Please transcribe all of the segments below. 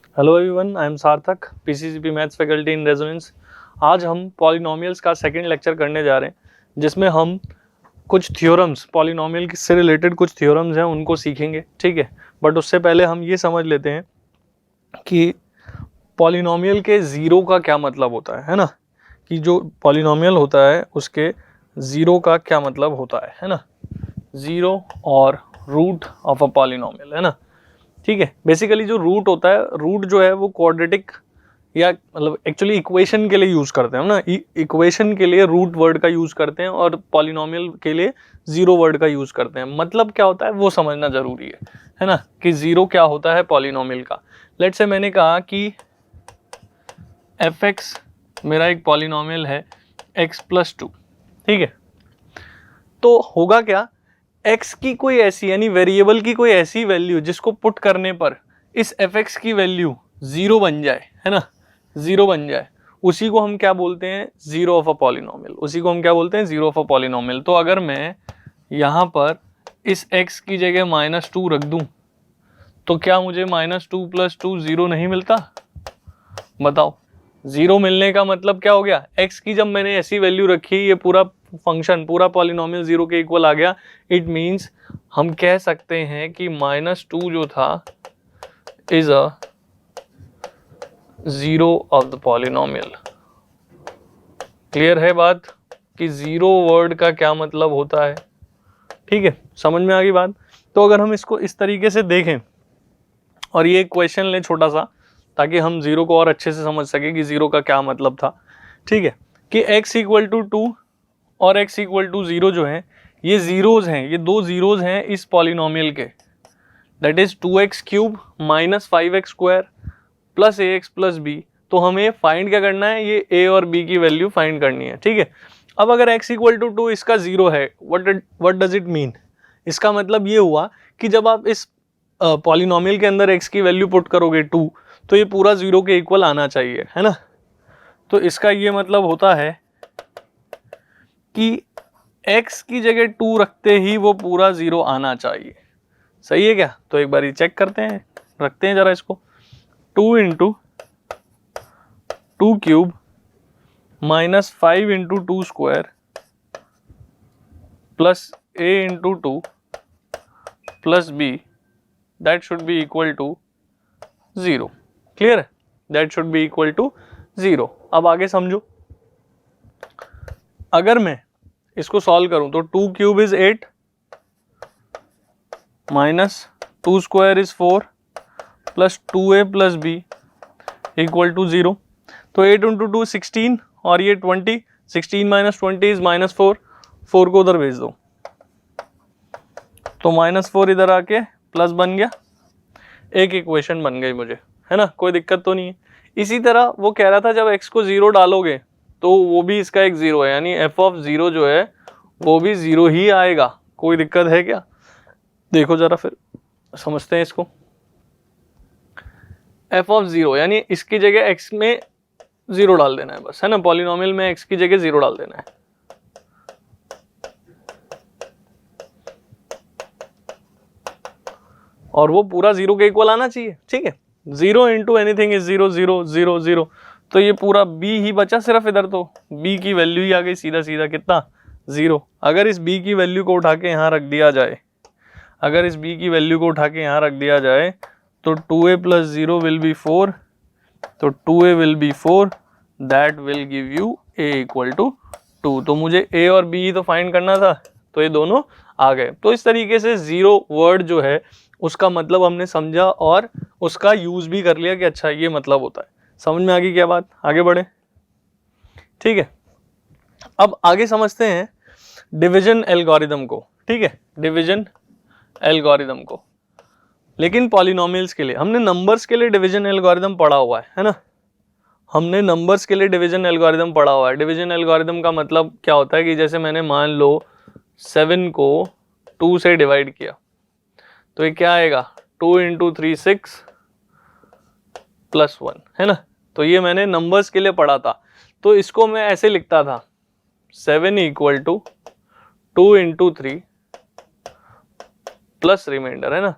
Hello everyone, I am सार्थक, PCCP maths faculty in resonance. आज हम पॉलिनोमियल्स का सेकंड लेक्चर करने जा रहे हैं, जिसमें हम कुछ थ्योरम्स, पॉलिनोमियल से रिलेटेड कुछ थ्योरम्स हैं उनको सीखेंगे। ठीक है, बट उससे पहले हम ये समझ लेते हैं कि पॉलिनोमियल के ज़ीरो का क्या मतलब होता है ना, कि जो पॉलिनोमियल होता है उसके ज़ीरो का क्या मतलब होता है ना। ज़ीरो और रूट ऑफ अ पॉलिनोमियल, है ना। ठीक है, बेसिकली जो रूट होता है, रूट जो है वो क्वाड्रेटिक या मतलब एक्चुअली इक्वेशन के लिए यूज करते हैं ना, इक्वेशन के लिए रूट वर्ड का यूज करते हैं और पॉलिनोमियल के लिए जीरो वर्ड का यूज करते हैं। मतलब क्या होता है वो समझना जरूरी है ना, कि जीरो क्या होता है पॉलिनोमियल का। लेट्स से मैंने कहा कि एफ एक्स मेरा एक पॉलिनोमियल है x+2। ठीक है, तो होगा क्या, x की कोई ऐसी यानी वेरिएबल की कोई ऐसी वैल्यू जिसको पुट करने पर इस एफ एक्स की वैल्यू जीरो बन जाए, है ना, जीरो बन जाए, उसी को हम क्या बोलते हैं, जीरो ऑफ अ पॉलिनोमियल। उसी को हम क्या बोलते हैं, जीरो ऑफ अ पॉलिनोमियल। तो अगर मैं यहां पर इस x की जगह -2 रख दूं तो क्या मुझे -2 + 2 जीरो नहीं मिलता? बताओ, जीरो मिलने का मतलब क्या हो गया, x की जब मैंने ऐसी वैल्यू रखी, ये पूरा फंक्शन, पूरा पॉलिनोमियल जीरो के इक्वल आ गया। इट मींस हम कह सकते हैं कि -2 जो था is a zero of the polynomial. Clear है बात कि जीरो वर्ड का क्या मतलब होता है? ठीक है, समझ में आ गई बात। तो अगर हम इसको इस तरीके से देखें और ये क्वेश्चन लें छोटा सा, ताकि हम जीरो को और अच्छे से समझ सके कि जीरो का क्या मतलब था। ठीक है, कि x = 2 और x = 0 जो है, ये जीरोज हैं, ये दो जीरोज हैं इस पॉलिनोमियल के। That is 2x³ - 5x² + ax + b। तो हमें फाइंड क्या करना है, ये a और b की वैल्यू फाइंड करनी है। ठीक है, अब अगर x = 2 इसका जीरो है, व्हाट डज इट मीन? इसका मतलब ये हुआ कि जब आप इस पॉलिनोमियल के अंदर x की वैल्यू पुट करोगे 2, तो ये पूरा जीरो के इक्वल आना चाहिए, है ना। तो इसका ये मतलब होता है कि x की जगह 2 रखते ही वो पूरा जीरो आना चाहिए। सही है क्या? तो एक बार चेक करते हैं, रखते हैं जरा इसको। 2 × 2³ - 5 × 2² plus a × 2 plus b, that should be equal to 0। Clear है? That should be equal to 0। अब आगे समझो, अगर मैं इसको सॉल्व करूं तो 2³ is 8 - 2² is 4 plus 2a plus b equal to 0। तो 8 × 2 16 और ये 20, 16 - 20 is -4, 4 को उधर भेज दो तो -4 इधर आके प्लस बन गया, एक इक्वेशन बन गई मुझे, है ना, कोई दिक्कत तो नहीं है। इसी तरह वो कह रहा था जब x को 0 डालोगे तो वो भी इसका एक जीरो है, यानी f(0) जो है वो भी जीरो ही आएगा। कोई दिक्कत है क्या? देखो जरा फिर समझते हैं इसको। f(0) यानी इसकी जगह x में जीरो डाल देना है बस, है ना, पॉलिनोमियल में x की जगह जीरो डाल देना है। और वो पूरा जीरो के इक्वल आना चाहिए। ठीक है, 0 × एनीथिंग इज 0, 0, 0, 0। तो ये पूरा b ही बचा सिर्फ इधर, तो b की वैल्यू ही आ गई सीधा सीधा, कितना, 0। अगर इस b की वैल्यू को उठा के यहाँ रख दिया जाए, अगर इस b की वैल्यू को उठा के यहाँ रख दिया जाए तो 2a + 0 विल बी 4, तो 2a will be 4, that will give you a = 2। तो मुझे a और b ही तो फाइंड करना था, तो ये दोनों आ गए। तो इस तरीके से जीरो वर्ड जो है उसका मतलब हमने समझा और उसका यूज भी कर लिया कि अच्छा ये मतलब होता है। समझ में आ गई क्या बात? आगे बढ़े। ठीक है, अब आगे समझते हैं डिवीजन एल्गोरिदम को। ठीक है, डिवीजन एल्गोरिदम को, लेकिन पॉलिनोमियल्स के लिए। हमने नंबर्स के लिए डिवीजन एल्गोरिदम पढ़ा हुआ है ना, हमने नंबर्स के लिए डिवीजन एल्गोरिदम पढ़ा हुआ है। डिवीजन एल्गोरिदम का मतलब क्या होता है कि जैसे मैंने मान लो 7 को 2 से डिवाइड किया, तो ये क्या आएगा, 2 × 3 6 + 1, है ना। तो ये मैंने नंबर्स के लिए पढ़ा था। तो इसको मैं ऐसे लिखता था, 7 = 2 × 3 प्लस रिमाइंडर, है ना।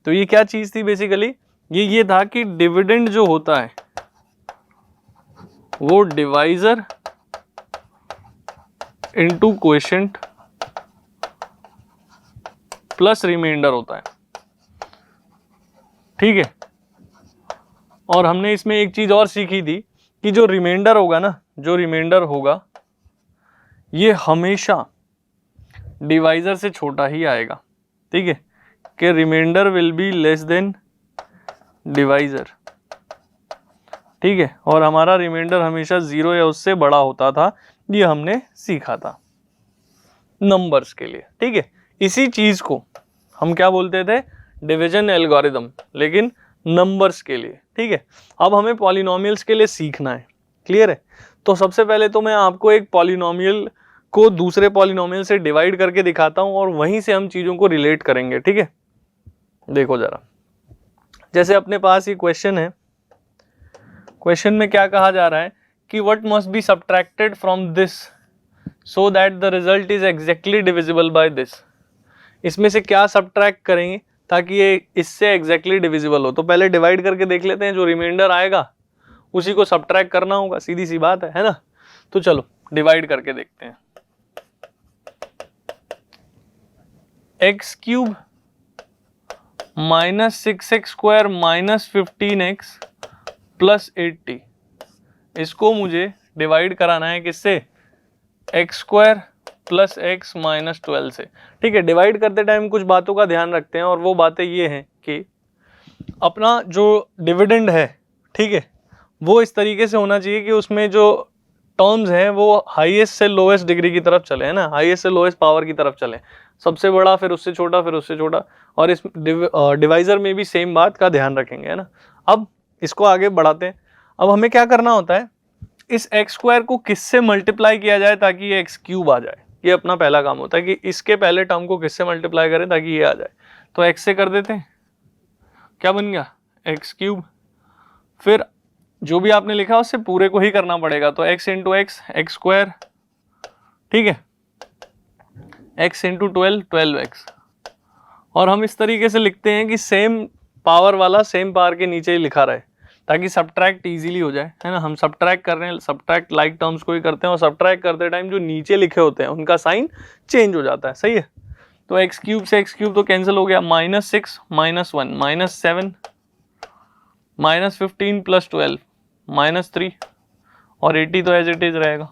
तो ये क्या चीज थी बेसिकली, ये था कि डिविडेंड जो होता है वो divisor into coefficient plus remainder होता है, ठीक है। और हमने इसमें एक चीज और सीखी थी कि जो रिमाइंडर होगा ना, जो रिमाइंडर होगा ये हमेशा डिवाइजर से छोटा ही आएगा, ठीक है, कि remainder will be less than divisor, ठीक है। और हमारा रिमाइंडर हमेशा 0 या उससे बड़ा होता था, ये हमने सीखा था नंबर्स के लिए, ठीक है। इसी चीज को हम क्या बोलते थे, डिवीजन एल्गोरिथम, लेकिन नंबर्स के लिए, ठीक है। अब हमें पॉलिनोमियल्स के लिए सीखना है, क्लियर है। तो सबसे पहले तो मैं आपको एक पॉलिनोमियल को दूसरे पॉलिनोमियल से डिवाइड करके दिखाता हूं और वहीं से हम चीजों को रिलेट करेंगे, ठीक है। देखो जरा, जैसे अपने पास ये क्वेश्चन है, क्वेश्चन में क्या कहा जा रहा है कि what must be subtracted from this so that the result is exactly divisible by this. इसमें से क्या सब्ट्रैक्ट करेंगे ताकि ये इससे एग्जैक्टली डिविजिबल हो। तो पहले डिवाइड करके देख लेते हैं, जो रिमाइंडर आएगा उसी को सब्ट्रैक्ट करना होगा, सीधी सी बात है ना। तो चलो डिवाइड करके देखते हैं। X cube minus 6x square minus 15x plus 80, इसको मुझे डिवाइड कराना है किससे, x square plus x minus 12 से, ठीक है। डिवाइड करते टाइम कुछ बातों का ध्यान रखते हैं, और वो बातें ये हैं कि अपना जो डिविडेंड है, ठीक है, वो इस तरीके से होना चाहिए कि उसमें जो टर्म्स हैं वो हाईएस्ट से लोएस्ट डिग्री की तरफ चले, है ना, हाईएस्ट से लोएस्ट पावर की तरफ चले, सबसे बड़ा फिर उससे छोटा फिर उससे छोटा। और इस डिवाइजर में भी सेम बात का ध्यान रखेंगे, है ना। अब इसको आगे बढ़ाते हैं। अब हमें क्या करना होता है, इस एक्स स्क्वायर को किससे मल्टीप्लाई किया जाए ताकि ये एक्स क्यूब आ जाए, ये अपना पहला काम होता है कि इसके पहले टर्म को किससे मल्टीप्लाई करें ताकि ये आ जाए। तो एक्स से कर देते हैं, क्या बन गया, एक्स क्यूब। फिर जो भी आपने लिखा उससे पूरे को ही करना पड़ेगा, तो x into x, x square, ठीक है, एक्स इंटू 12, 12x। और हम इस तरीके से लिखते हैं कि सेम पावर वाला सेम पावर के नीचे ही लिखा रहे ताकि सब्ट्रैक्ट इजीली हो जाए, है ना। हम सब्ट्रैक्ट कर रहे हैं, सब्ट्रैक्ट लाइक टर्म्स को ही करते हैं, और सब्ट्रैक्ट करते टाइम जो नीचे लिखे होते हैं उनका साइन चेंज हो जाता है, सही है। तो एक्स क्यूब से एक्स क्यूब तो कैंसिल हो गया, -6 -1 -7 -15 + 12 -3 और 80 तो एज इट इज रहेगा,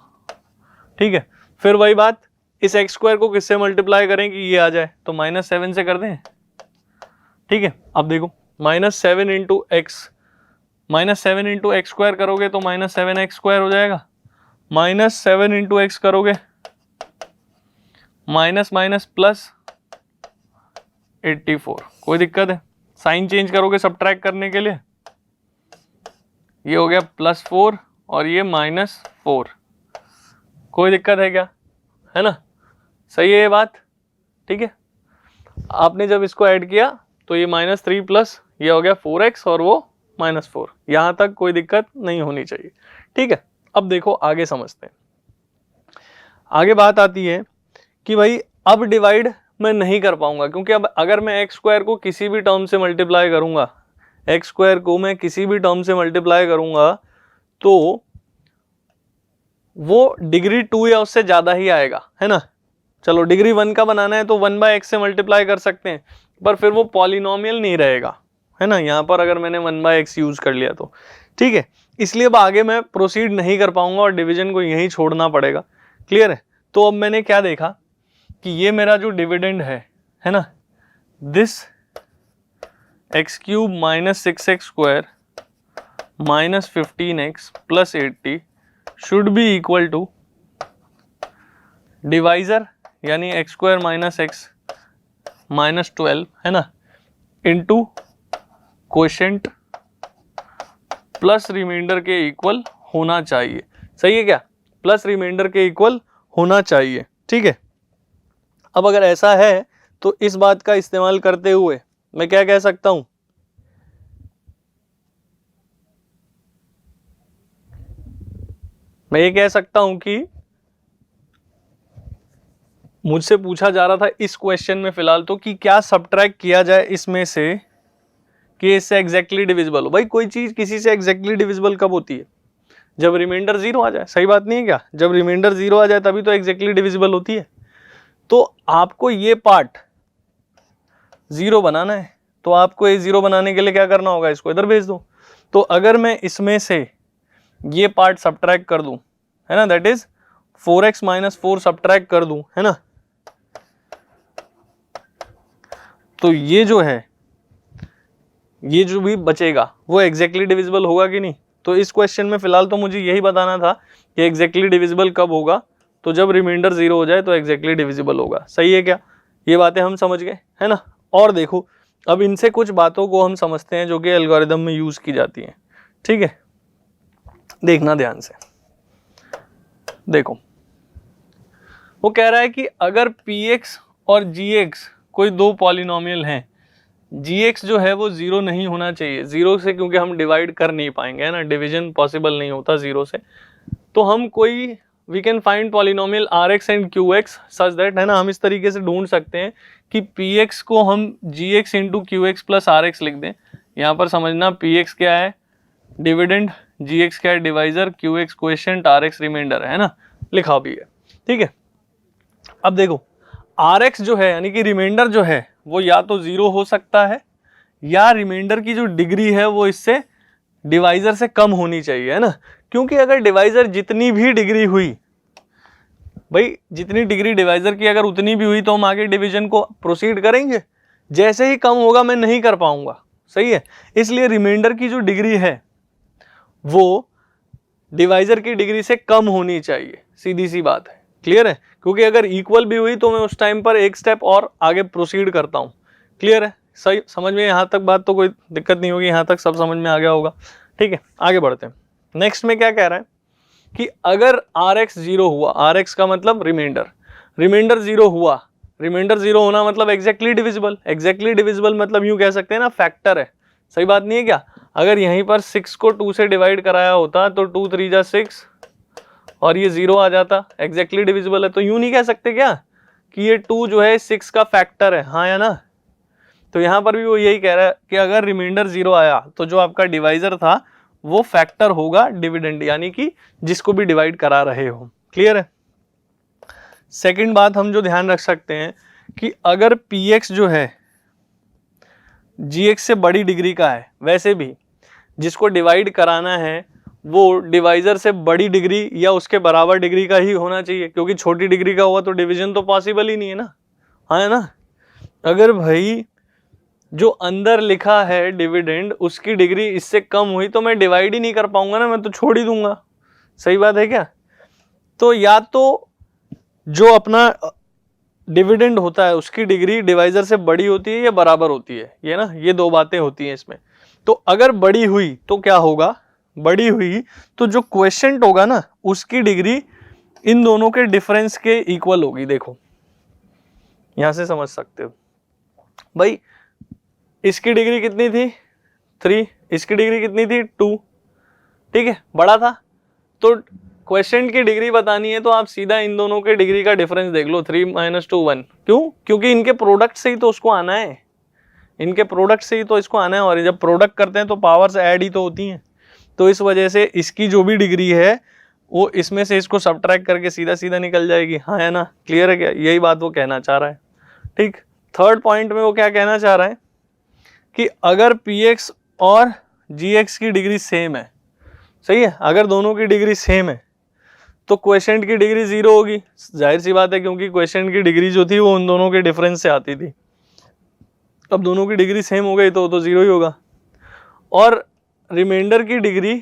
ठीक है। फिर वही बात, इस एक्स स्क्वायर को किससे मल्टीप्लाई करें कि ये आ जाए, तो -7 से कर दें, ठीक है। अब देखो -7 into x, -7 into x square करोगे तो -7x स्क्वायर हो जाएगा, -7 इंटू एक्स करोगे माइनस माइनस प्लस 84। कोई दिक्कत है, साइन चेंज करोगे सब्ट्रैक्ट करने के लिए, ये हो गया +4 और ये -4। कोई दिक्कत है क्या, है ना, सही है ये बात, ठीक है। आपने जब इसको ऐड किया तो ये -3 प्लस ये हो गया 4x और वो -4, यहां तक कोई दिक्कत नहीं होनी चाहिए, ठीक है। अब देखो आगे समझते हैं। आगे बात आती है कि भाई अब डिवाइड मैं नहीं कर पाऊंगा, क्योंकि अब अगर मैं एक्स स्क्वायर को किसी भी टर्म से मल्टीप्लाई करूंगा, एक्स स्क्वायर को मैं किसी भी टर्म से मल्टीप्लाई करूंगा तो वो डिग्री 2 या उससे ज्यादा ही आएगा, है ना। चलो डिग्री 1 का बनाना है तो 1/x से मल्टीप्लाई कर सकते हैं, पर फिर वो पॉलिनोमियल नहीं रहेगा, है ना। यहाँ पर अगर मैंने 1/x यूज कर लिया तो ठीक है, इसलिए अब आगे मैं प्रोसीड नहीं कर पाऊंगा और डिवीजन को यहीं छोड़ना पड़ेगा, क्लियर है। तो अब मैंने क्या देखा कि ये मेरा जो डिविडेंड है ना, this x cube -6x square -15x + 80 should be equal to divisor यानी एक्स स्क्वायर -x -12, है ना, इंटू क्वोशेंट प्लस रिमाइंडर के इक्वल होना चाहिए, सही है क्या, प्लस रिमाइंडर के इक्वल होना चाहिए, ठीक है। अब अगर ऐसा है तो इस बात का इस्तेमाल करते हुए मैं क्या कह सकता हूं, मैं ये कह सकता हूं कि मुझसे पूछा जा रहा था इस क्वेश्चन में फिलहाल तो कि क्या सब्ट्रैक्ट किया जाए इसमें से कि इससे एग्जैक्टली डिविजिबल हो। भाई कोई चीज किसी से एग्जैक्टली डिविजिबल कब होती है? जब रिमाइंडर 0 आ जाए। सही बात नहीं है क्या? जब रिमाइंडर 0 आ जाए तभी तो एग्जैक्टली डिविजिबल होती है। तो आपको ये पार्ट 0 बनाना है, तो आपको ये 0 बनाने के लिए क्या करना होगा? इसको इधर भेज दो। तो अगर मैं इसमें से ये पार्ट सब्ट्रैक्ट कर दूं, है ना, दैट इज 4x - 4 सब्ट्रैक्ट कर दूं, है ना, तो ये जो है, ये जो भी बचेगा वो एग्जैक्टली डिविजिबल होगा कि नहीं? तो इस क्वेश्चन में फिलहाल तो मुझे यही बताना था कि एग्जैक्टली डिविजिबल कब होगा। तो जब रिमाइंडर 0 हो जाए तो एग्जैक्टली डिविजिबल होगा। सही है क्या? ये बातें हम समझ गए, है ना। और देखो, अब इनसे कुछ बातों को हम समझते हैं जो कि एल्गोरिदम में यूज की जाती हैं। ठीक है, देखना ध्यान से। देखो, वो कह रहा है कि अगर px और gx कोई दो पॉलिनोमियल हैं, gx जो है वो 0 नहीं होना चाहिए। 0 से क्योंकि हम डिवाइड कर नहीं पाएंगे, है ना, डिवीजन पॉसिबल नहीं होता 0 से। तो हम कोई we can find polynomial rx and qx such that, है ना, हम इस तरीके से ढूंढ सकते हैं कि px को हम gx into qx plus rx लिख दें। यहाँ पर समझना px क्या है? डिविडेंड, gx क्या है? Divisor, qx quotient, rx remainder है ना, लिखा भी है। ठीक है, अब देखो rx जो है यानी कि रिमाइंडर जो है वो या तो 0 हो सकता है या रिमाइंडर की जो डिग्री है वो इससे डिवाइजर से कम होनी चाहिए, है ना। क्योंकि अगर डिवाइजर जितनी भी डिग्री हुई, भाई जितनी डिग्री डिवाइजर की अगर उतनी भी हुई तो हम आगे डिवीजन को प्रोसीड करेंगे। जैसे ही कम होगा मैं नहीं कर पाऊंगा। सही है, इसलिए रिमाइंडर की जो डिग्री है वो डिवाइजर की डिग्री से कम होनी चाहिए। सीधी सी बात है, क्लियर है। क्योंकि अगर इक्वल भी हुई तो मैं उस टाइम पर एक स्टेप और आगे प्रोसीड करता हूँ। क्लियर है, सही समझ में? यहाँ तक बात तो कोई दिक्कत नहीं होगी, यहाँ तक सब समझ में आ गया होगा। ठीक है, आगे बढ़ते हैं। नेक्स्ट में क्या कह रहा है कि अगर rx 0 हुआ, rx का मतलब रिमाइंडर, रिमाइंडर 0 हुआ, रिमाइंडर 0 होना मतलब एग्जैक्टली डिविजिबल। एग्जैक्टली डिविजिबल मतलब यूं कह सकते हैं ना, फैक्टर है। सही बात नहीं है क्या? अगर यहीं पर 6 को 2 से डिवाइड कराया होता तो 2 3 जा 6 और ये 0 आ जाता, एग्जैक्टली डिविजिबल है। तो यूं नहीं कह सकते क्या कि ये 2 जो है 6 का फैक्टर है, हाँ या ना? तो यहाँ पर भी वो यही कह रहा है कि अगर रिमाइंडर 0 आया तो जो आपका डिवाइजर था वो फैक्टर होगा डिविडेंड, यानी कि जिसको भी डिवाइड करा रहे हो। क्लियर है। सेकंड बात हम जो ध्यान रख सकते हैं कि अगर px जो है gx से बड़ी डिग्री का है, वैसे भी जिसको डिवाइड कराना है वो डिवाइजर से बड़ी डिग्री या उसके बराबर डिग्री का ही होना चाहिए, क्योंकि छोटी डिग्री का हुआ तो डिवीजन तो पॉसिबल ही नहीं है ना, हाँ है ना। अगर भाई जो अंदर लिखा है डिविडेंड उसकी डिग्री इससे कम हुई तो मैं डिवाइड ही नहीं कर पाऊंगा ना, मैं तो छोड़ ही दूंगा। सही बात है क्या? तो या तो जो अपना डिविडेंड होता है उसकी डिग्री डिवाइजर से बड़ी होती है या बराबर होती है, ये ना, ये दो बातें होती हैं इसमें। तो अगर बड़ी हुई तो क्या होगा? बड़ी हुई तो जो क्वोशिएंट होगा ना उसकी डिग्री इन दोनों के डिफरेंस के इक्वल होगी। देखो यहां से समझ सकते हो भाई, इसकी डिग्री कितनी थी 3, इसकी डिग्री कितनी थी 2, ठीक है, बड़ा था। तो क्वोशिएंट की डिग्री बतानी है तो आप सीधा इन दोनों के डिग्री का डिफरेंस देख लो, 3 - 2 1। क्यों? क्योंकि इनके प्रोडक्ट से ही तो उसको आना है, इनके प्रोडक्ट से ही तो इसको आना है, और जब प्रोडक्ट करते हैं तो पावर्स ऐड ही तो होती हैं। तो इस वजह से इसकी जो भी डिग्री है वो इसमें से इसको सब्ट्रैक्ट करके सीधा सीधा निकल जाएगी, हाँ है ना। क्लियर है क्या? यही बात वो कहना चाह रहा है। ठीक, थर्ड पॉइंट में वो क्या कहना चाह रहा है कि अगर px और gx की डिग्री सेम है, सही है, अगर दोनों की डिग्री सेम है तो क्वोशिएंट की डिग्री 0 होगी। जाहिर सी बात है, क्योंकि क्वोशिएंट की डिग्री जो थी वो उन दोनों के डिफरेंस से आती थी। अब दोनों की डिग्री सेम हो गई तो 0 ही होगा। और रिमाइंडर की डिग्री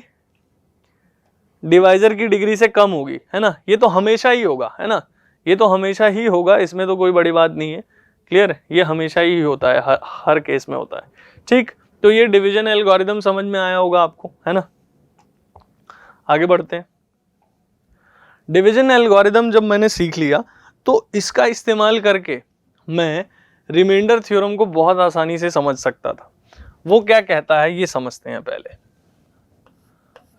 डिवाइजर की डिग्री से कम होगी, है ना, ये तो हमेशा ही होगा, है ना, ये तो हमेशा ही होगा, इसमें तो कोई बड़ी बात नहीं है। क्लियर, ये हमेशा ही होता है, हर केस में होता है। ठीक, तो ये डिवीजन एल्गोरिदम समझ में आया होगा आपको, है ना। आगे बढ़ते हैं। डिवीजन एल्गोरिदम जब मैंने सीख लिया तो इसका इस्तेमाल करके मैं रिमाइंडर थ्योरम को बहुत आसानी से समझ सकता था। वो क्या कहता है ये समझते हैं पहले।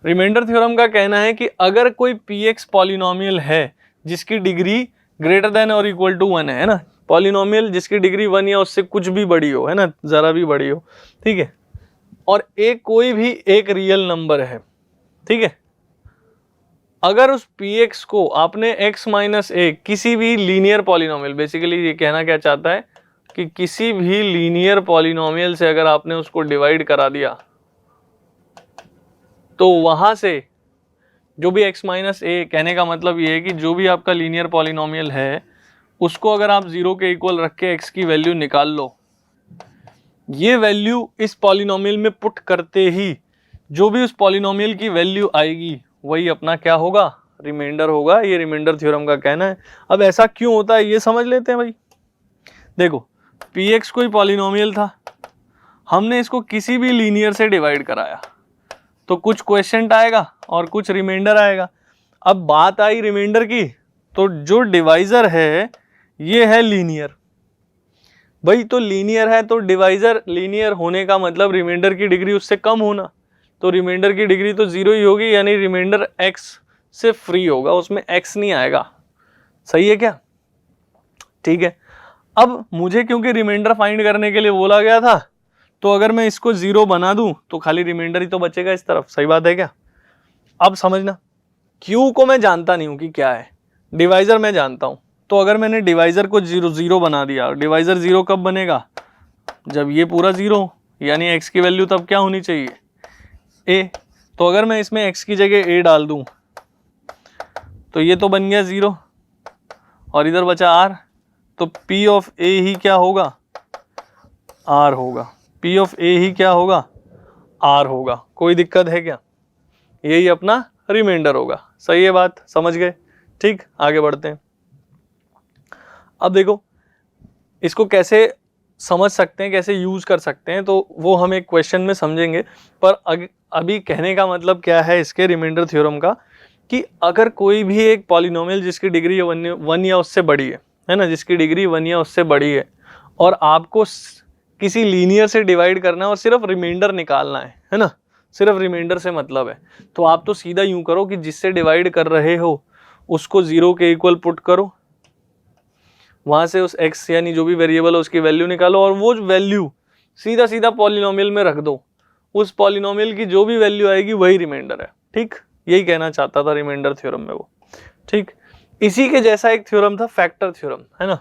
रिमाइंडर थ्योरम का कहना है कि अगर कोई px पॉलिनोमियल है जिसकी डिग्री ग्रेटर देन और इक्वल टू 1 है ना, पॉलिनोमियल जिसकी डिग्री 1 या उससे कुछ भी बड़ी हो, है ना, जरा भी बड़ी हो, ठीक है, और a कोई भी एक रियल नंबर है, ठीक है। अगर उस px को आपने x माइनस a किसी भी लीनियर पॉलिनोमियल, बेसिकली ये कहना क्या चाहता है कि किसी भी लीनियर पॉलिनोमियल से अगर आपने उसको डिवाइड करा दिया तो वहां से जो भी x माइनस a, कहने का मतलब ये है कि जो भी आपका लीनियर पॉलिनोमियल है उसको अगर आप 0 के इक्वल रख के x की वैल्यू निकाल लो, ये वैल्यू इस पॉलिनोमियल में पुट करते ही जो भी उस पॉलिनोमियल की वैल्यू आएगी वही अपना क्या होगा, रिमाइंडर होगा। ये रिमाइंडर थ्योरम का कहना है। अब ऐसा क्यों होता है ये समझ लेते हैं भाई। देखो px कोई पॉलिनोमियल था, हमने इसको किसी भी लीनियर से डिवाइड कराया तो कुछ क्वेश्चन आएगा और कुछ रिमाइंडर आएगा। अब बात आई रिमाइंडर की, तो जो डिवाइजर है ये है लीनियर भाई, तो लीनियर है तो डिवाइजर लीनियर होने का मतलब रिमाइंडर की डिग्री उससे कम होना, तो रिमाइंडर की डिग्री तो 0 ही होगी, यानी रिमाइंडर x से फ्री होगा, उसमें x नहीं आएगा। सही है क्या? ठीक है। अब मुझे क्योंकि रिमाइंडर फाइंड करने के लिए बोला गया था, तो अगर मैं इसको 0 बना दूं तो खाली रिमाइंडर ही तो बचेगा इस तरफ। सही बात है क्या? अब समझना, q को मैं जानता नहीं हूं कि क्या है, डिवाइजर मैं जानता हूं, तो अगर मैंने डिवाइजर को 0 बना दिया, डिवाइजर 0 कब बनेगा, जब ये पूरा 0, यानी x की वैल्यू तब क्या होनी चाहिए, a। तो अगर मैं इसमें x की जगह a डाल दूं तो ये तो बन गया 0 और इधर बचा r, तो p ऑफ a ही क्या होगा, r होगा। p ऑफ a ही क्या होगा, r होगा। कोई दिक्कत है क्या? यही अपना रिमाइंडर होगा। सही है बात, समझ गए? ठीक, आगे बढ़ते हैं। अब देखो इसको कैसे समझ सकते हैं, कैसे यूज कर सकते हैं, तो वो हम एक क्वेश्चन में समझेंगे। पर अभी कहने का मतलब क्या है इसके रिमाइंडर थ्योरम का, कि अगर कोई भी एक पॉलिनोमियल जिसकी डिग्री 1 या उससे बड़ी है ना, जिसकी डिग्री 1 या उससे बड़ी है, और आपको किसी लीनियर से डिवाइड करना है और सिर्फ रिमाइंडर निकालना है ना, सिर्फ रिमाइंडर से मतलब है, तो आप तो सीधा यूं करो कि जिससे डिवाइड कर रहे हो उसको 0 के इक्वल पुट करो, वहां से उस x यानी जो भी वेरिएबल है उसकी वैल्यू निकालो और वो वैल्यू सीधा सीधा पॉलिनोमियल में रख दो। उस पॉलिनोमियल की जो भी वैल्यू आएगी वही रिमाइंडर है। ठीक, यही कहना चाहता था रिमाइंडर थ्योरम में वो। ठीक, इसी के जैसा एक थ्योरम था फैक्टर थ्योरम, है ना,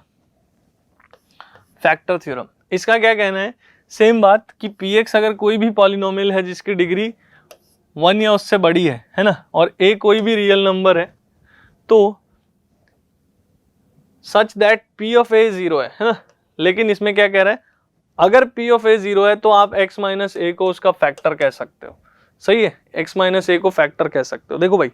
फैक्टर थ्योरम। इसका क्या कहना है, सेम बात कि px अगर कोई भी पॉलिनोमियल है जिसकी डिग्री 1 या उससे बड़ी है ना, और a कोई भी रियल नंबर है, तो such that p of a 0 है ना। लेकिन इसमें क्या कह रहा है, अगर p ऑफ a 0 है तो आप x माइनस a को उसका फैक्टर कह सकते हो। सही है, x माइनस a को फैक्टर कह सकते हो। देखो भाई,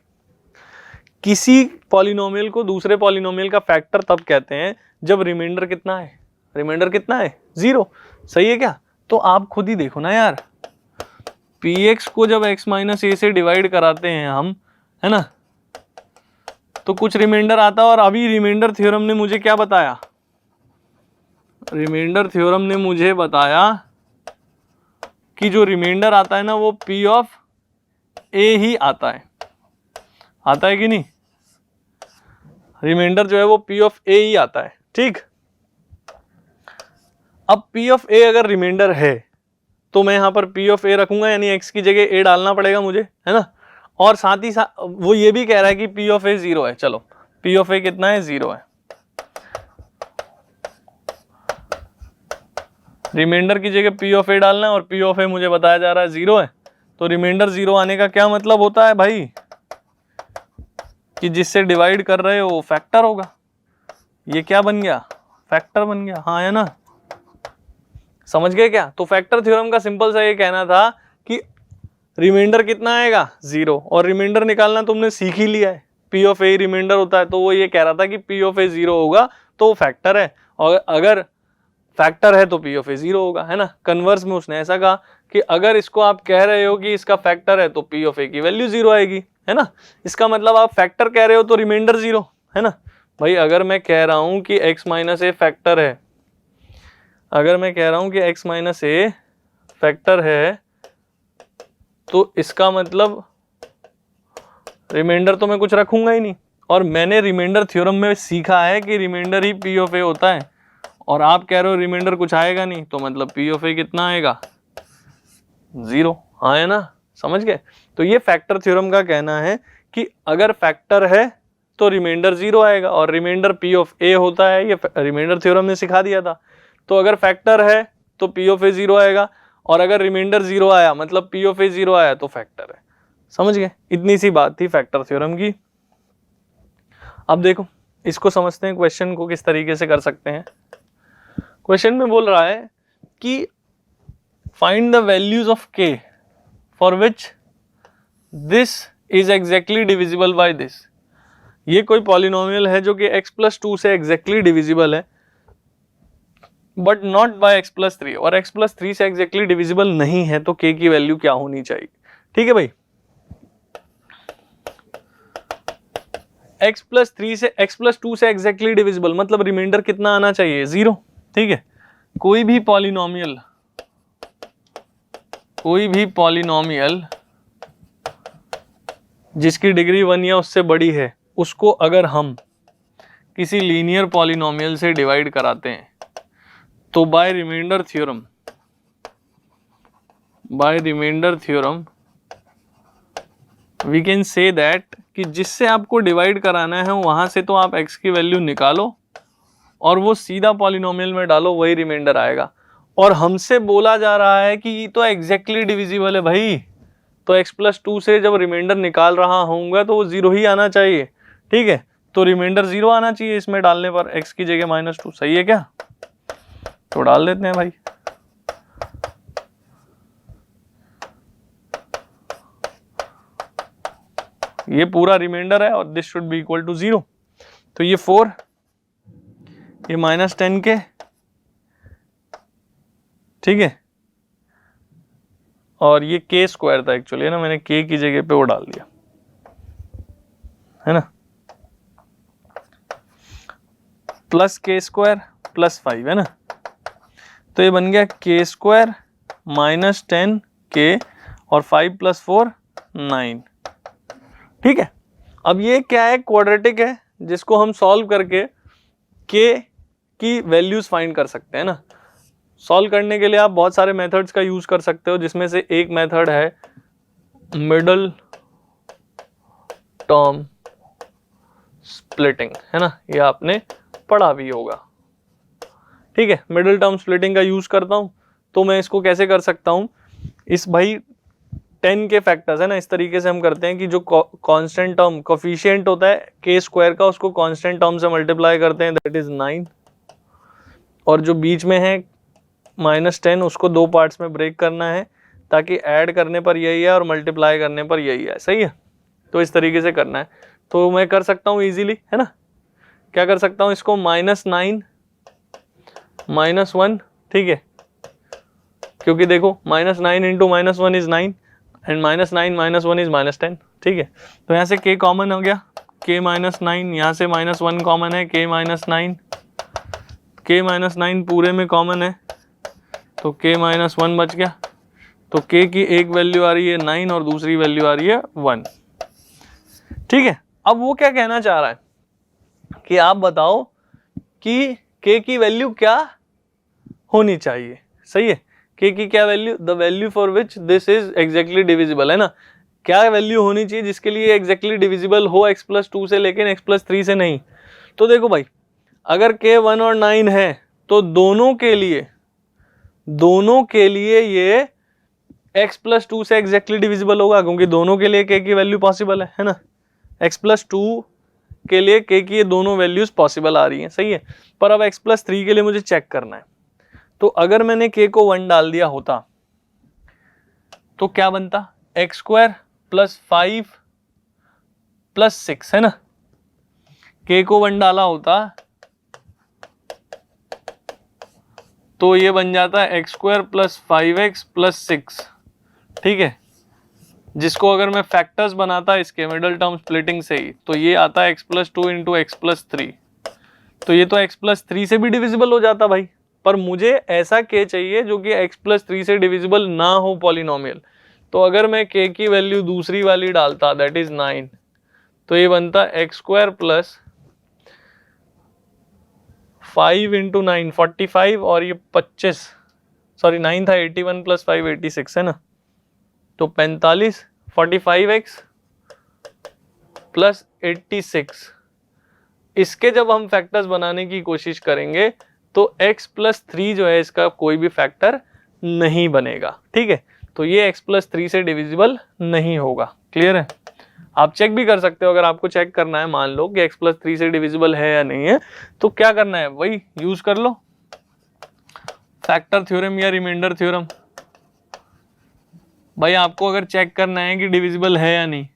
किसी पॉलिनोमियल को दूसरे पॉलिनोमियल का फैक्टर तब कहते हैं जब रिमाइंडर कितना है, रिमाइंडर कितना है, 0। सही है क्या? तो आप खुद ही देखो ना यार, px को जब x माइनस a से डिवाइड कराते हैं हम, है ना, तो कुछ रिमाइंडर आता है। और अभी रिमाइंडर थ्योरम ने मुझे क्या बताया, रिमाइंडर थ्योरम ने मुझे बताया कि जो रिमाइंडर आता है ना वो p ऑफ a ही आता है। आता है कि नहीं? रिमाइंडर जो है वो p ऑफ a ही आता है। ठीक, अब p ऑफ a अगर रिमाइंडर है तो मैं यहां पर p ऑफ a रखूंगा, यानी x की जगह a डालना पड़ेगा मुझे, है ना। और साथ ही साथ वो ये भी कह रहा है कि p ऑफ a 0 है। चलो, p ऑफ a कितना है, 0 है। रिमाइंडर की जगह p ऑफ a डालना है और p ऑफ a मुझे बताया जा रहा है 0 है, तो रिमाइंडर 0 आने का क्या मतलब होता है भाई, कि जिससे डिवाइड कर रहे हो वो फैक्टर होगा। ये क्या बन गया, फैक्टर बन गया। हाँ, है ना, समझ गए क्या? तो फैक्टर थ्योरम का सिंपल सा ये कहना था कि रिमाइंडर कितना आएगा, 0, और रिमाइंडर निकालना तुमने सीख ही लिया है, p ऑफ a रिमाइंडर होता है। तो वो ये कह रहा था कि p ऑफ a 0 होगा तो वो फैक्टर है, और अगर फैक्टर है तो p ऑफ a 0 होगा, है ना। कन्वर्स में उसने ऐसा कहा कि अगर इसको आप कह रहे हो कि इसका फैक्टर है तो p ऑफ a की वैल्यू 0 आएगी, है ना। इसका मतलब आप फैक्टर कह रहे हो तो रिमाइंडर 0, है ना। भाई अगर मैं कह रहा हूं कि x माइनस a फैक्टर है, अगर मैं कह रहा हूं कि x माइनस a फैक्टर है, तो इसका मतलब रिमाइंडर तो मैं कुछ रखूंगा ही नहीं। और मैंने रिमाइंडर थ्योरम में सीखा है कि रिमाइंडर ही p ऑफ a होता है, और आप कह रहे हो रिमाइंडर कुछ आएगा नहीं, तो मतलब p ऑफ a कितना आएगा, 0, हाँ है ना, समझ गए। तो ये फैक्टर थ्योरम का कहना है कि अगर फैक्टर है तो रिमाइंडर 0 आएगा, और रिमाइंडर P ऑफ A होता है, ये रिमाइंडर थ्योरम ने सिखा दिया था। तो अगर फैक्टर है तो P ऑफ A 0 आएगा, और अगर रिमाइंडर 0 आया मतलब P ऑफ A 0 आया तो फैक्टर है। समझ गए, इतनी सी बात थी फैक्टर थ्योरम की। अब देखो इसको समझते हैं, क्वेश्चन को किस तरीके से कर सकते हैं। क्वेश्चन में बोल रहा है कि find the values of k for which this is exactly divisible by this. ये कोई पॉलिनोमियल है जो कि x+2 से एग्जैक्टली डिविजिबल है, बट नॉट बाय x+3, और x+3 से एग्जैक्टली डिविजिबल नहीं है, तो k की वैल्यू क्या होनी चाहिए। ठीक है भाई, x+3 से x+2 से एग्जैक्टली डिविजिबल मतलब रिमाइंडर कितना आना चाहिए, 0। ठीक है, कोई भी पॉलिनोमियल जिसकी डिग्री 1 या उससे बड़ी है, उसको अगर हम किसी लीनियर पॉलिनोमियल से डिवाइड कराते हैं तो by remainder theorem we can say that कि जिससे आपको डिवाइड कराना है वहां से तो आप x की वैल्यू निकालो और वो सीधा पॉलिनोमियल में डालो, वही रिमाइंडर आएगा। और हमसे बोला जा रहा है कि ये तो एग्जैक्टली डिविजिबल है भाई, तो x+2 से जब रिमाइंडर निकाल रहा होऊंगा तो वो 0 ही आना चाहिए। ठीक है, तो रिमाइंडर 0 आना चाहिए इसमें डालने पर, x की जगह -2। सही है क्या, तो डाल देते हैं भाई। ये पूरा रिमाइंडर है और this should be equal to 0। तो ये 4, ये -10 के, ठीक है, और ये k² था एक्चुअली, है ना, मैंने k की जगह पे वो डाल दिया, है ना, प्लस k² प्लस 5, है ना, तो ये बन गया k² -10k और 5 + 4 9। ठीक है, अब ये क्या है, क्वाड्रेटिक है जिसको हम सॉल्व करके k की वैल्यूज फाइंड कर सकते हैं ना। सॉल्व करने के लिए आप बहुत सारे मेथड्स का यूज कर सकते हो, जिसमें से एक मेथड है मिडल टर्म स्प्लिटिंग, है ना, ये आपने पढ़ा भी होगा। ठीक है, मिडिल टर्म स्प्लिटिंग का यूज करता हूं, तो मैं इसको कैसे कर सकता हूं, इस भाई 10 के फैक्टर्स, है ना, इस तरीके से हम करते हैं कि जो कांस्टेंट टर्म कोफिशिएंट होता है k² का, उसको कांस्टेंट टर्म से मल्टीप्लाई करते हैं, दैट इज 9, और जो बीच में है -10 उसको 2 पार्ट्स में ब्रेक करना है, ताकि ऐड करने पर यही है और मल्टीप्लाई करने पर यही है। सही है, तो इस तरीके से करना है, तो मैं कर सकता हूँ इजीली, है ना। क्या कर सकता हूँ, इसको -9 -1, ठीक है, क्योंकि देखो -9 × -1 इज 9 एंड -9 - 1 इज -10। ठीक है, तो यहाँ से k कॉमन हो गया, k -9, यहाँ से -1 कॉमन है, k -9 पूरे में कॉमन है, तो k -1 बच गया। तो k की एक वैल्यू आ रही है 9 और दूसरी वैल्यू आ रही है 1। ठीक है, अब वो क्या कहना चाह रहा है कि आप बताओ कि k की वैल्यू क्या होनी चाहिए। सही है, k की क्या value, the value for which this is exactly divisible, है ना, क्या वैल्यू होनी चाहिए जिसके लिए एग्जैक्टली डिविजिबल हो x+2 से, लेकिन x+3 से नहीं। तो देखो भाई, अगर k 1 और 9 है तो दोनों के लिए ये x+2 से एग्जैक्टली डिविजिबल होगा, क्योंकि दोनों के लिए k की वैल्यू पॉसिबल है ना, x+2 के लिए k की ये दोनों वैल्यूज पॉसिबल आ रही हैं। सही है, पर अब x+3 के लिए मुझे चेक करना है, तो अगर मैंने k को 1 डाल दिया होता तो क्या बनता, x² + 5 + 6, है ना, k को 1 डाला होता तो ये बन जाता है x² + 5x + 6। ठीक है, जिसको अगर मैं फैक्टर्स बनाता इसके मिडल टर्म स्प्लिटिंग से ही, तो ये आता है x+2 × x+3, तो ये तो x+3 से भी डिविजिबल हो जाता भाई, पर मुझे ऐसा k चाहिए जो कि x+3 से डिविजिबल ना हो पॉलिनोमियल। तो अगर मैं k की वैल्यू दूसरी वाली डालता, दैट इज 9, तो ये बनता x² + 5 × 9 45, और ये 25, सॉरी 9 था, 81 + 5 86, है ना, तो 45 45x प्लस 86, इसके जब हम फैक्टर्स बनाने की कोशिश करेंगे तो x प्लस 3 जो है इसका कोई भी फैक्टर नहीं बनेगा, ठीक है। तो ये x प्लस 3 से डिविजिबल नहीं होगा, क्लियर है। आप चेक भी कर सकते हो, अगर आपको चेक करना है, मान लो कि x प्लस 3 से डिविजिबल है या नहीं है, तो क्या करना है, वही यूज कर लो, फैक्टर थ्योरम या रिमाइंडर थ्योरम। भाई आपको अगर चेक करना है कि डिविजिबल है या नहीं,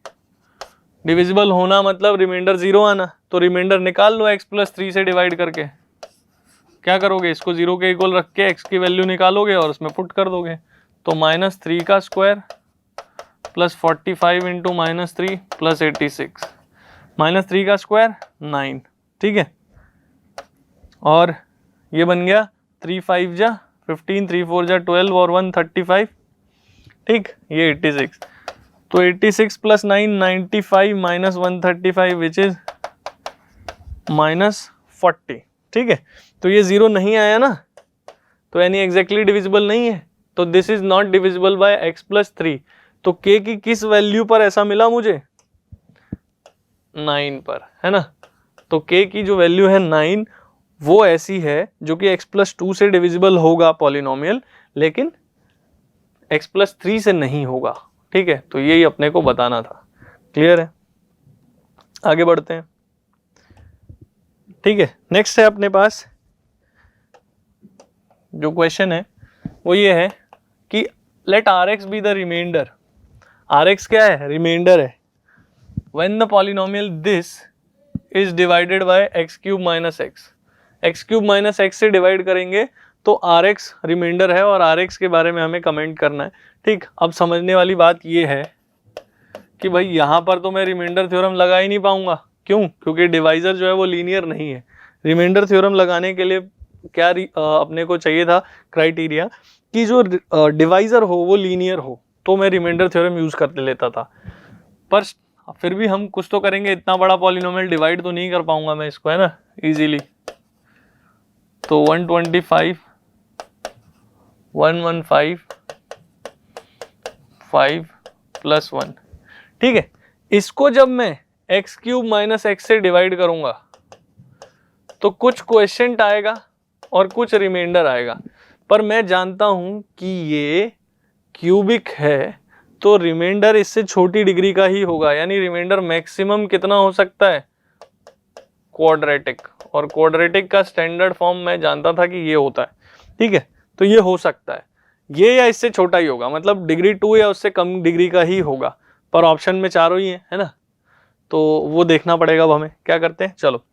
डिविजिबल होना मतलब रिमाइंडर 0 आना, तो रिमाइंडर निकाल लो x प्लस 3 से डिवाइड करके। क्या करोगे, इसको 0 के इक्वल रख के x की वैल्यू निकालोगे और उसमें पुट कर दोगे। तो -3 का स्क्वायर प्लस 45 इंटू -3 प्लस 86, -3 का स्क्वायर 9, ठीक है। और ये बन गया 3 5 जा 15, 3 4 जा 12 और 1 35, ठीक, ये 86। तो 86 प्लस 9 95 माइनस 135 विच इज -40, ठीक है। तो ये 0 नहीं आया ना, तो यानी एग्जैक्टली डिविजिबल नहीं है, तो this is not divisible by x plus 3। तो k की किस वैल्यू पर ऐसा मिला मुझे, 9 पर, है ना। तो k की जो वैल्यू है 9, वो ऐसी है जो कि x प्लस 2 से डिविजिबल होगा पॉलिनोमियल, लेकिन x प्लस 3 से नहीं होगा, ठीक है। तो यही अपने को बताना था, क्लियर है। आगे बढ़ते हैं, ठीक है। नेक्स्ट है अपने पास जो क्वेश्चन है वो ये है कि let Rx be the remainder. Rx क्या है, रिमाइंडर है। When the polynomial this is divided by x cube minus x, x cube minus x से डिवाइड करेंगे तो Rx रिमाइंडर है और Rx के बारे में हमें कमेंट करना है, ठीक। अब समझने वाली बात ये है कि भाई यहाँ पर तो मैं रिमाइंडर थ्योरम लगा ही नहीं पाऊंगा, क्यों, क्योंकि डिवाइजर जो है वो लीनियर नहीं है। रिमाइंडर थ्योरम लगाने के लिए क्या अपने को चाहिए था क्राइटेरिया कि जो डिवाइजर हो वो लीनियर हो, तो मैं रिमाइंडर थ्योरम यूज कर लेता था। पर फिर भी हम कुछ तो करेंगे, इतना बड़ा पॉलिनोमियल डिवाइड तो नहीं कर पाऊंगा मैं इसको, है ना, इजीली। तो 125 115 5 प्लस 1, ठीक है। इसको जब मैं एक्स क्यूब माइनस एक्स से डिवाइड करूंगा तो कुछ क्वेश्चन आएगा और कुछ रिमाइंडर आएगा, पर मैं जानता हूं कि ये क्यूबिक है तो रिमाइंडर इससे छोटी डिग्री का ही होगा, यानी रिमाइंडर मैक्सिमम कितना हो सकता है, क्वाड्रेटिक। और क्वाड्रेटिक का स्टैंडर्ड फॉर्म मैं जानता था कि ये होता है, ठीक है। तो ये हो सकता है ये या इससे छोटा ही होगा, मतलब डिग्री 2 या उससे कम डिग्री का ही होगा, पर ऑप्शन में चारों ही है ना, तो वो देखना पड़ेगा। अब हमें क्या करते हैं, चलो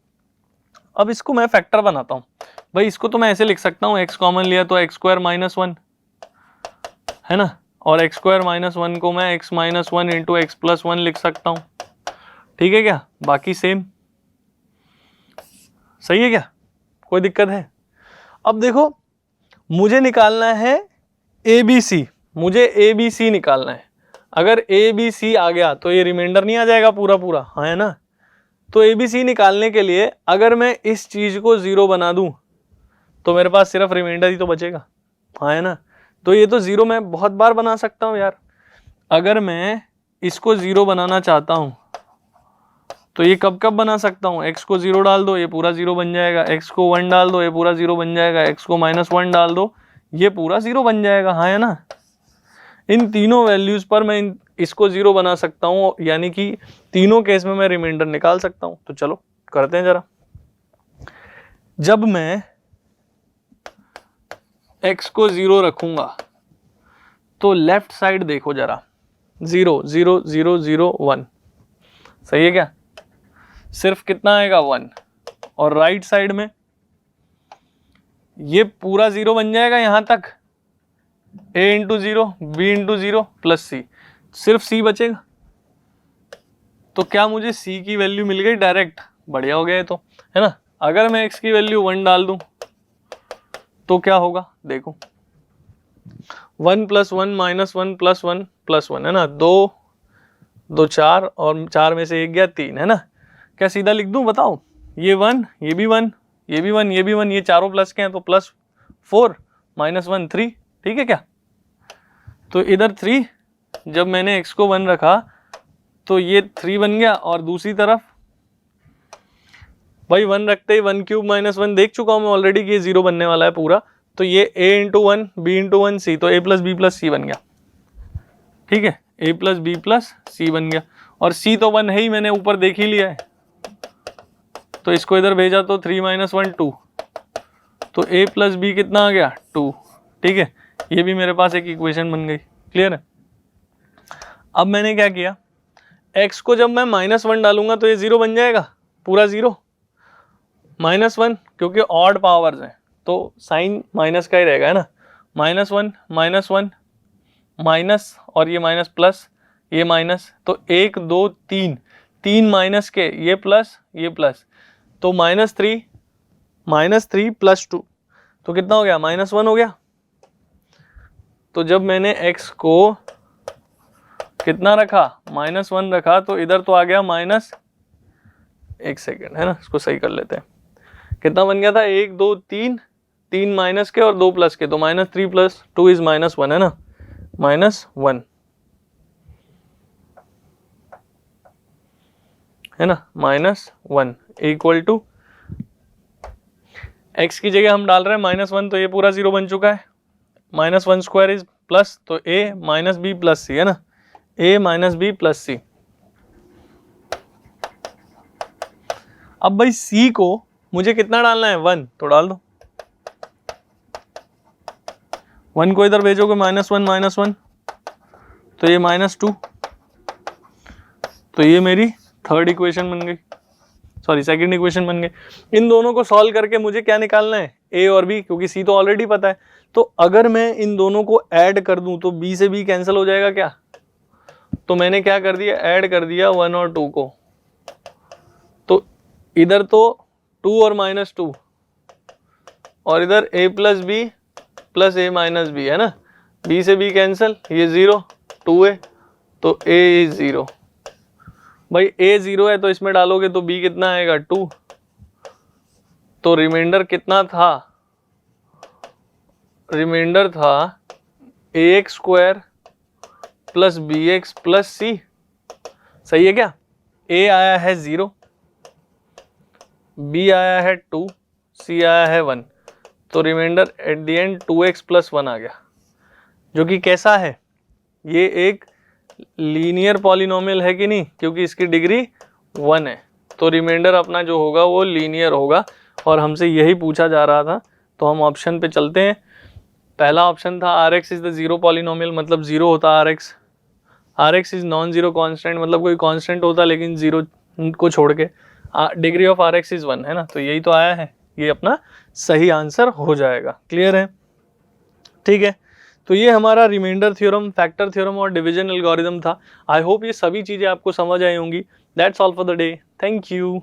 अब इसको मैं फैक्टर बनाता हूं। भाई इसको तो मैं ऐसे लिख सकता हूं, x कॉमन लिया तो x स्क्वायर माइनस 1, है ना, और x स्क्वायर माइनस 1 को मैं x minus 1 into x plus 1 लिख सकता हूं, ठीक है क्या, बाकी सेम, सही है क्या, कोई दिक्कत है। अब देखो मुझे निकालना है ABC, मुझे ABC निकालना है। अगर ABC आ गया तो ये रिमाइंडर नहीं आ जाएगा पूरा पूरा, हाँ है ना। तो ABC निकालने के लिए अगर मैं इस चीज को 0 बना दूं तो मेरे पास सिर्फ रिमाइंडर ही तो बचेगा, हाँ है ना। तो ये तो 0 मैं बहुत बार बना सकता हूं यार। अगर मैं इसको 0 बनाना चाहता हूं तो ये कब कब बना सकता हूं, x को 0 डाल दो ये पूरा 0 बन जाएगा, x को 1 डाल दो ये पूरा 0 बन जाएगा, x को -1 डाल दो ये पूरा 0 बन जाएगा, हाँ है ना। इन तीनों वैल्यूज पर मैं इसको 0 बना सकता हूं, यानी कि तीनों केस में मैं रिमाइंडर निकाल सकता हूं। तो चलो करते हैं जरा। जब मैं x को 0 रखूंगा तो लेफ्ट साइड देखो जरा, 0 0 0 0 1, सही है क्या, सिर्फ कितना आएगा 1, और राइट साइड में ये पूरा 0 बन जाएगा यहां तक, a into 0 b into 0 plus c, सिर्फ c बचेगा। तो क्या मुझे c की वैल्यू मिल गई डायरेक्ट, बढ़िया हो गया है तो, है ना। अगर मैं x की वैल्यू 1 डाल दूं तो क्या होगा, देखो 1 प्लस 1 माइनस 1 प्लस 1 प्लस 1, है ना, 2 2 4 और 4 में से 1 गया 3, है ना। क्या सीधा लिख दूं, बताओ, ये 1 ये भी 1 ये भी 1 ये भी 1, ये चारों प्लस के हैं तो +4 -1 3, ठीक है क्या। तो इधर 3 जब मैंने x को 1 रखा तो ये 3 बन गया, और दूसरी तरफ भाई 1 रखते ही 1 क्यूब माइनस 1 देख चुका हूँ मैं ऑलरेडी कि ये 0 बनने वाला है पूरा, तो ये a into 1 b into 1 c, तो a प्लस बी प्लस सी बन गया। ठीक है, a प्लस बी प्लस सी बन गया, और c तो 1 है ही, मैंने ऊपर देख ही लिया है, तो इसको इधर भेजा तो 3 माइनस 1 2, तो a प्लस बी कितना आ गया 2। ठीक है, ये भी मेरे पास एक इक्वेशन बन गई। क्लियर है। अब मैंने क्या किया, x को जब मैं -1 डालूंगा तो ये 0 बन जाएगा, पूरा 0। -1 क्योंकि ऑड पावर्स हैं तो साइन माइनस का ही रहेगा, है ना। -1 -1 माइनस, और ये माइनस प्लस, ये माइनस, तो 1 2 3, 3 माइनस के, ये प्लस ये प्लस, तो -3 प्लस 2, तो कितना हो गया -1 हो गया। तो जब मैंने x को कितना रखा -1 रखा, तो इधर तो आ गया माइनस, एक सेकेंड है ना, इसको सही कर लेते हैं, कितना बन गया था 1 2 3, 3 माइनस के और 2 प्लस के, तो -3 प्लस 2 इज -1, है ना, -1 है ना, -1 इक्वल टू x की जगह हम डाल रहे हैं -1, तो ये पूरा 0 बन चुका है, -1 स्क्वायर इज प्लस, तो a माइनस बी प्लस सी, है ना, a माइनस बी प्लस सी। अब भाई c को मुझे कितना डालना है 1, तो डाल दो, 1 को इधर भेजोगे -1 तो ये -2, तो ये मेरी थर्ड इक्वेशन बन गई, सॉरी सेकंड इक्वेशन बन गई। इन दोनों को सॉल्व करके मुझे क्या निकालना है, a और b, क्योंकि c तो ऑलरेडी पता है, तो अगर मैं इन दोनों को ऐड कर दूं तो b से b कैंसिल हो जाएगा क्या, तो मैंने क्या कर दिया, ऐड कर दिया 1 और 2 को, तो इधर तो 2 और -2, और इधर a plus b plus a minus b, है ना, b से b कैंसिल, ये 0 2a, तो a इज 0। भाई a 0 है तो इसमें डालोगे तो b कितना आएगा 2, तो रिमाइंडर कितना था, रिमाइंडर था ax square plus bx plus c। सही है क्या, a आया है 0, b आया है 2, c आया है 1, तो remainder at the end 2x plus 1 आ गया, जो कि कैसा है, ये एक लीनियर पॉलिनोमियल है कि नहीं, क्योंकि इसकी डिग्री 1 है, तो रिमाइंडर अपना जो होगा वो लीनियर होगा, और हमसे यही पूछा जा रहा था, तो हम ऑप्शन पे चलते हैं। पहला ऑप्शन था Rx is the zero polynomial, मतलब जीरो होता Rx, Rx is non zero constant, मतलब कोई कॉन्स्टेंट होता लेकिन जीरो को छोड़ के, डिग्री ऑफ Rx इज 1, है ना, तो यही तो आया है, ये अपना सही आंसर हो जाएगा। क्लियर है, ठीक है। तो ये हमारा रिमाइंडर थ्योरम, फैक्टर थ्योरम और डिवीजन एल्गोरिथम था। आई होप ये सभी चीज़ें आपको समझ आई होंगी। That's all for the day, thank you.